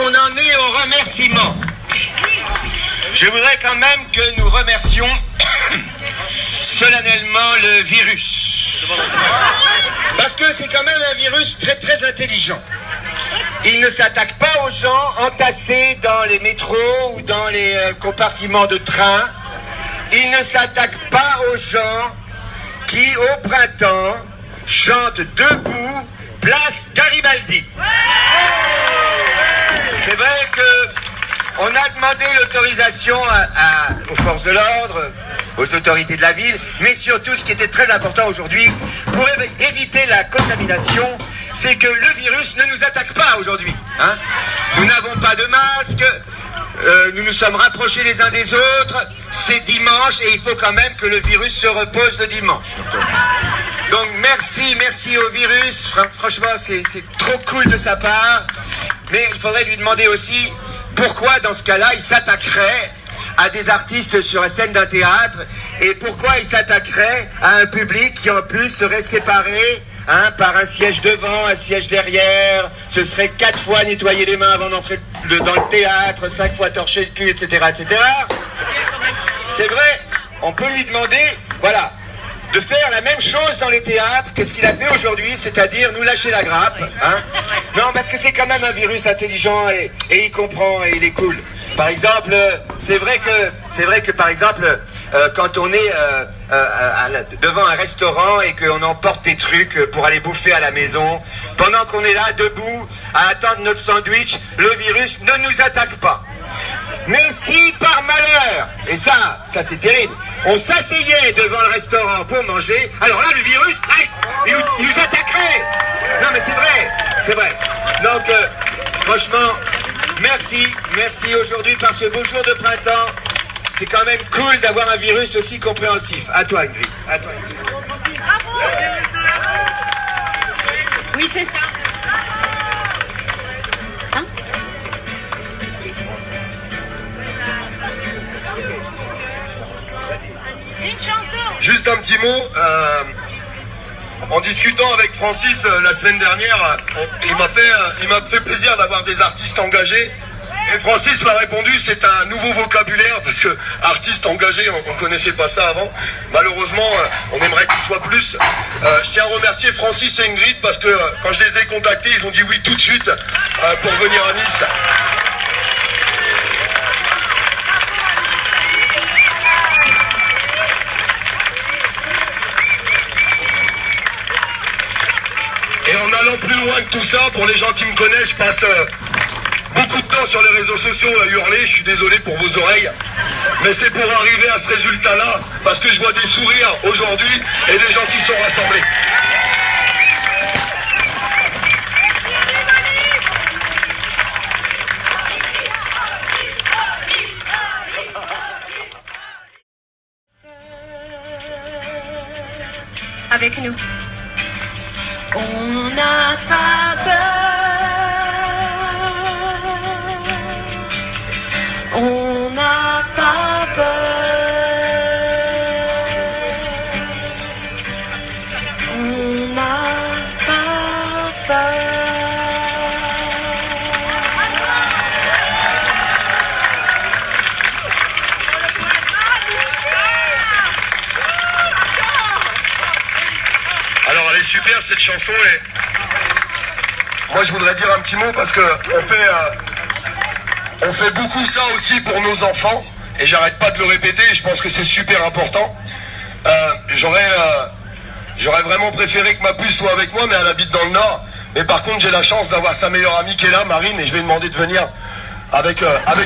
qu'on en est au remerciement. Je voudrais quand même que nous remercions solennellement le virus. Parce que c'est quand même un virus très très intelligent. Il ne s'attaque pas aux gens entassés dans les métros ou dans les compartiments de train. Il ne s'attaque pas aux gens qui, au printemps, chantent debout, place Garibaldi. C'est vrai que on a demandé l'autorisation aux forces de l'ordre, aux autorités de la ville, mais surtout ce qui était très important aujourd'hui, pour éviter la contamination, c'est que le virus ne nous attaque pas aujourd'hui. Hein. Nous n'avons pas de masque, nous nous sommes rapprochés les uns des autres, c'est dimanche et il faut quand même que le virus se repose le dimanche. Donc merci au virus, franchement c'est trop cool de sa part, mais il faudrait lui demander aussi pourquoi dans ce cas-là il s'attaquerait à des artistes sur la scène d'un théâtre et pourquoi il s'attaquerait à un public qui en plus serait séparé par un siège devant, un siège derrière, ce serait 4 fois nettoyer les mains avant d'entrer dans le théâtre, 5 fois torcher le cul, etc. etc. C'est vrai, on peut lui demander, voilà, de faire la même chose dans les théâtres que ce qu'il a fait aujourd'hui, c'est-à-dire nous lâcher la grappe. Hein. Non, parce que c'est quand même un virus intelligent et il comprend et il est cool. Par exemple, c'est vrai que par exemple, quand on est devant un restaurant et qu'on emporte des trucs pour aller bouffer à la maison, pendant qu'on est là debout à attendre notre sandwich, le virus ne nous attaque pas. Mais si par malheur, et ça c'est terrible, on s'asseyait devant le restaurant pour manger, alors là le virus, il nous attaquerait. Non mais c'est vrai. Donc franchement, merci aujourd'hui par ce beau jour de printemps. C'est quand même cool d'avoir un virus aussi compréhensif. À toi Ingrid. Oui c'est ça. Hein? Juste un petit mot, en discutant avec Francis la semaine dernière, il m'a fait plaisir d'avoir des artistes engagés. Et Francis m'a répondu, c'est un nouveau vocabulaire, parce que artiste engagé, on ne connaissait pas ça avant. Malheureusement, on aimerait qu'il soit plus. Je tiens à remercier Francis et Ingrid, parce que quand je les ai contactés, ils ont dit oui tout de suite pour venir à Nice. Et en allant plus loin que tout ça, pour les gens qui me connaissent, je passe beaucoup de temps sur les réseaux sociaux à hurler, je suis désolé pour vos oreilles, mais c'est pour arriver à ce résultat-là, parce que je vois des sourires aujourd'hui et des gens qui sont rassemblés. Avec nous. On n'a pas peur, on n'a pas peur, on n'a pas peur. Alors elle est super cette chanson et moi je voudrais dire un petit mot parce que on fait beaucoup ça aussi pour nos enfants et j'arrête pas de le répéter et je pense que c'est super important. J'aurais vraiment préféré que ma puce soit avec moi mais elle habite dans le Nord. Mais par contre j'ai la chance d'avoir sa meilleure amie qui est là, Marine, et je vais demander de venir avec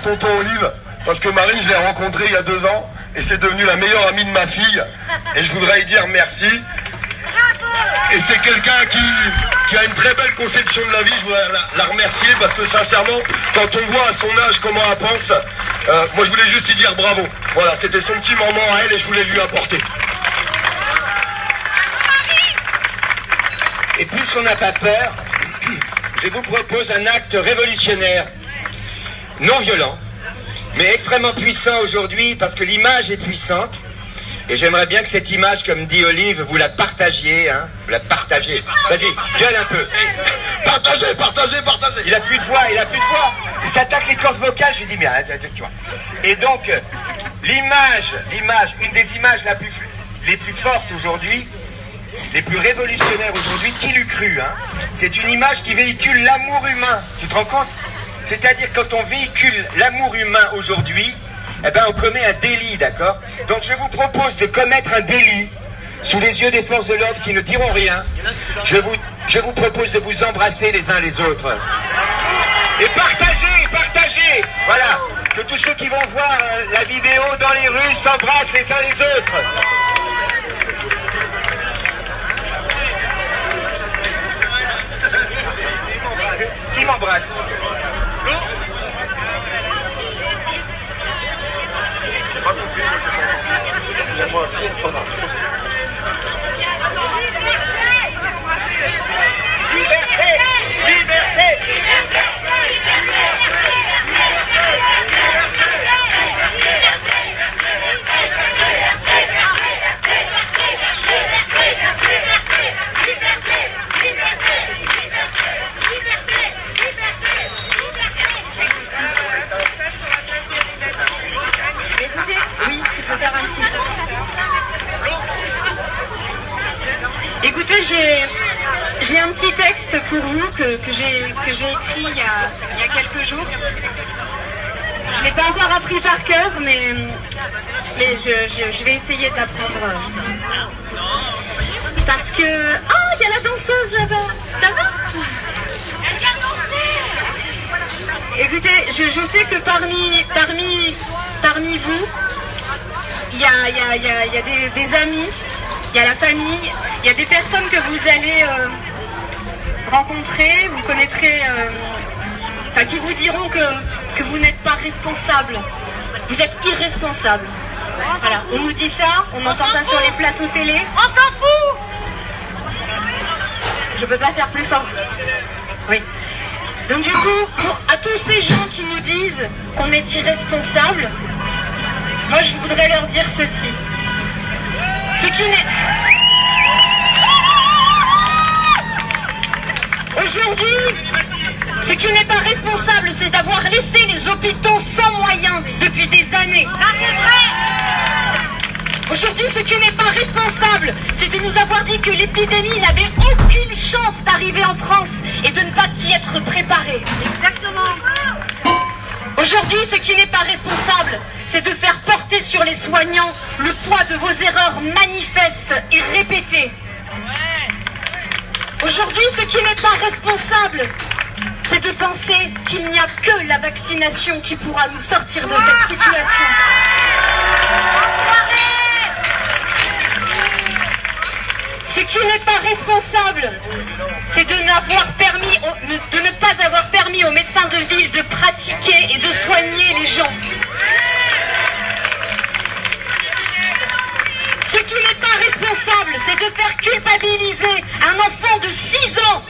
tonton Olive parce que Marine je l'ai rencontrée il y a 2 ans et c'est devenu la meilleure amie de ma fille et je voudrais lui dire merci. Et c'est quelqu'un qui a une très belle conception de la vie, je voudrais la remercier parce que sincèrement, quand on voit à son âge comment elle pense, moi je voulais juste lui dire bravo. Voilà, c'était son petit moment à elle et je voulais lui apporter. Et puisqu'on n'a pas peur, je vous propose un acte révolutionnaire, non violent, mais extrêmement puissant aujourd'hui parce que l'image est puissante. Et j'aimerais bien que cette image, comme dit Olive, vous la partagiez, hein. Vous la partagez. Vas-y, gueule un peu. Partagez, partagez, partagez. Il a plus de voix, il a plus de voix. Il s'attaque les cordes vocales. J'ai dit, mais tu vois. Et donc, l'image, une des images les plus fortes aujourd'hui, les plus révolutionnaires aujourd'hui, qui l'eût cru, hein. C'est une image qui véhicule l'amour humain. Tu te rends compte? C'est-à-dire, quand on véhicule l'amour humain aujourd'hui, eh ben, on commet un délit, d'accord? Donc, je vous propose de commettre un délit sous les yeux des forces de l'ordre qui ne diront rien. Je vous propose de vous embrasser les uns les autres. Et partagez, voilà. Que tous ceux qui vont voir la vidéo dans les rues s'embrassent les uns les autres. Qui m'embrasse? Liberté, liberté. Écoutez, oui, tu peux faire un petit. Écoutez, j'ai un petit texte pour vous que j'ai écrit il y a quelques jours. Je ne l'ai pas encore appris par cœur, mais je vais essayer de l'apprendre. Parce que... Oh, il y a la danseuse là-bas. Ça va? Écoutez, je sais que parmi vous, il y a des amis, il y a la famille, il y a des personnes que vous allez rencontrer, vous connaîtrez, qui vous diront que vous n'êtes pas responsable. Vous êtes irresponsable. Voilà, on nous dit ça, on entend ça sur les plateaux télé. On s'en fout. Je peux pas faire plus fort. Oui. Donc du coup, à tous ces gens qui nous disent qu'on est irresponsable, moi je voudrais leur dire ceci. Aujourd'hui, ce qui n'est pas responsable, c'est d'avoir laissé les hôpitaux sans moyens depuis des années. Ça c'est vrai. Aujourd'hui, ce qui n'est pas responsable, c'est de nous avoir dit que l'épidémie n'avait aucune chance d'arriver en France et de ne pas s'y être préparé. Exactement. Aujourd'hui, ce qui n'est pas responsable, c'est de faire porter sur les soignants le poids de vos erreurs manifestes et répétées. Aujourd'hui, ce qui n'est pas responsable, c'est de penser qu'il n'y a que la vaccination qui pourra nous sortir de cette situation. Ce qui n'est pas responsable, c'est de ne pas avoir permis aux médecins de ville de pratiquer et de soigner les gens. Ce qui n'est pas responsable, c'est de faire culpabiliser un enfant de 6 ans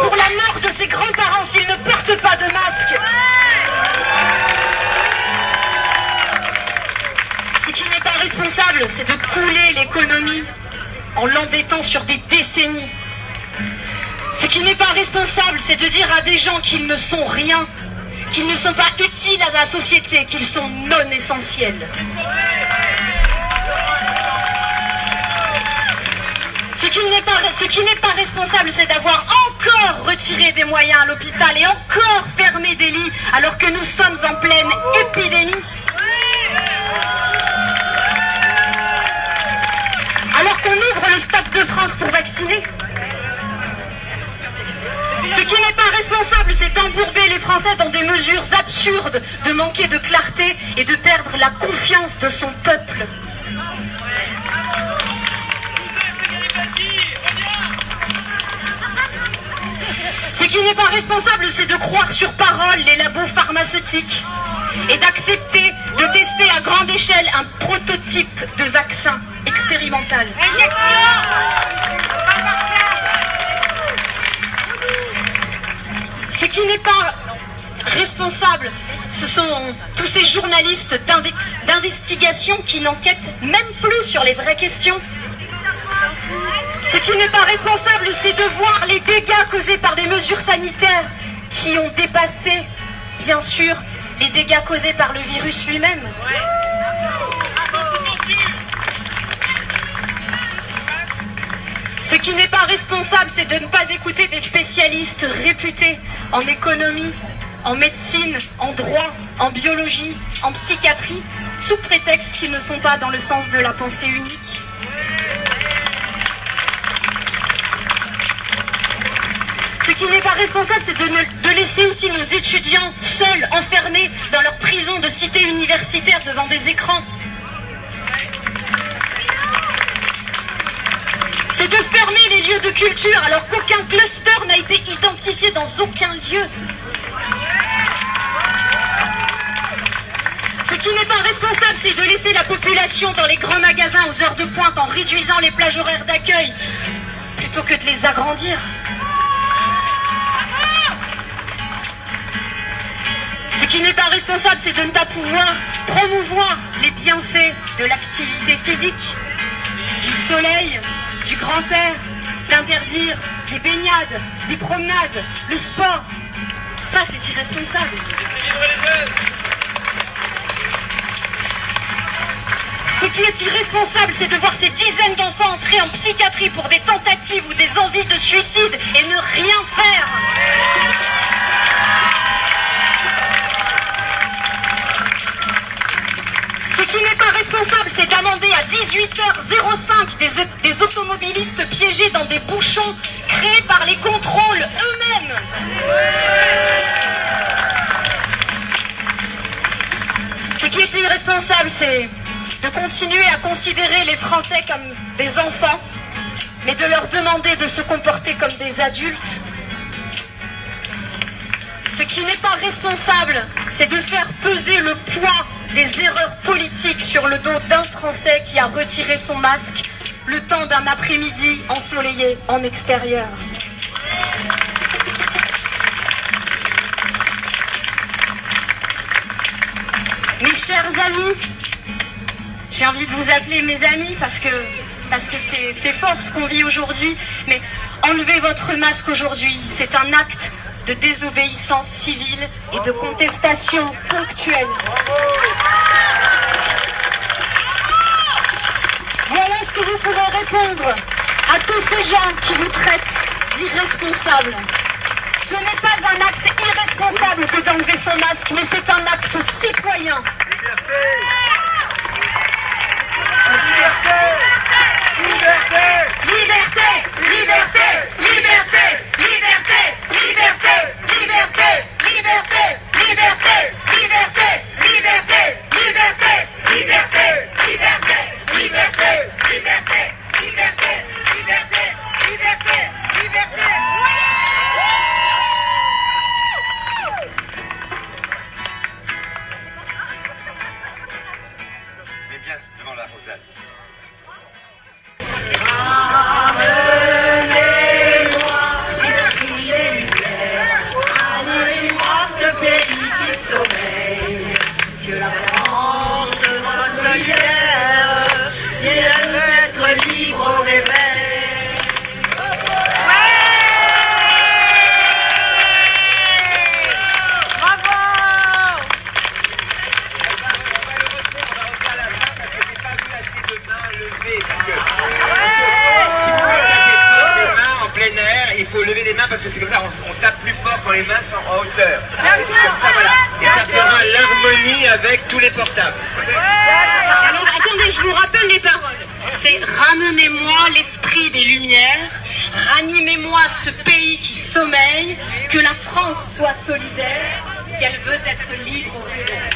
pour la mort de ses grands-parents s'il ne porte pas de masque. Ce qui n'est pas responsable, c'est de couler l'économie en l'endettant sur des décennies. Ce qui n'est pas responsable, c'est de dire à des gens qu'ils ne sont rien, qu'ils ne sont pas utiles à la société, qu'ils sont non essentiels. Ce qui n'est pas responsable, c'est d'avoir encore retiré des moyens à l'hôpital et encore fermé des lits alors que nous sommes en pleine épidémie. Alors qu'on ouvre le Stade de France pour vacciner. Ce qui n'est pas responsable, c'est d'embourber les Français dans des mesures absurdes, de manquer de clarté et de perdre la confiance de son peuple. Ce qui n'est pas responsable, c'est de croire sur parole les labos pharmaceutiques et d'accepter de tester à grande échelle un prototype de vaccin expérimental. responsables, ce sont tous ces journalistes d'investigation qui n'enquêtent même plus sur les vraies questions. Ce qui n'est pas responsable, c'est de voir les dégâts causés par des mesures sanitaires qui ont dépassé, bien sûr, les dégâts causés par le virus lui-même. Ce qui n'est pas responsable, c'est de ne pas écouter des spécialistes réputés en économie, en médecine, en droit, en biologie, en psychiatrie, sous prétexte qu'ils ne sont pas dans le sens de la pensée unique. Ce qui n'est pas responsable, c'est de laisser aussi nos étudiants seuls, enfermés dans leur prison de cité universitaire devant des écrans. C'est de fermer les lieux de culture alors qu'aucun cluster n'a été identifié dans aucun lieu. Ce qui n'est pas responsable, c'est de laisser la population dans les grands magasins aux heures de pointe en réduisant les plages horaires d'accueil plutôt que de les agrandir. Ce qui n'est pas responsable, c'est de ne pas pouvoir promouvoir les bienfaits de l'activité physique, du soleil, du grand air, d'interdire des baignades, des promenades, le sport. Ça, c'est irresponsable. Ce qui est irresponsable, c'est de voir ces dizaines d'enfants entrer en psychiatrie pour des tentatives ou des envies de suicide et ne rien faire. Ce qui n'est pas responsable, c'est d'amender à 18h05 des automobilistes piégés dans des bouchons créés par les contrôles eux-mêmes. Ce qui est irresponsable, c'est de continuer à considérer les Français comme des enfants, mais de leur demander de se comporter comme des adultes. Ce qui n'est pas responsable, c'est de faire peser le poids des erreurs politiques sur le dos d'un Français qui a retiré son masque le temps d'un après-midi ensoleillé en extérieur. Mes chers amis, j'ai envie de vous appeler mes amis parce que c'est fort ce qu'on vit aujourd'hui, mais enlevez votre masque aujourd'hui, c'est un acte de désobéissance civile et de contestation ponctuelle. Voilà ce que vous pourrez répondre à tous ces gens qui vous traitent d'irresponsables. Ce n'est pas un acte irresponsable que d'enlever son masque, mais c'est un acte citoyen. Mais bien devant la rosace. Il faut lever les mains parce que c'est comme ça, on tape plus fort quand les mains sont en hauteur. Comme ça, voilà. Et ça fera l'harmonie avec tous les portables. Alors attendez, je vous rappelle les paroles. C'est ramenez-moi l'esprit des Lumières, ranimez-moi ce pays qui sommeille, que la France soit solidaire si elle veut être libre au réveil.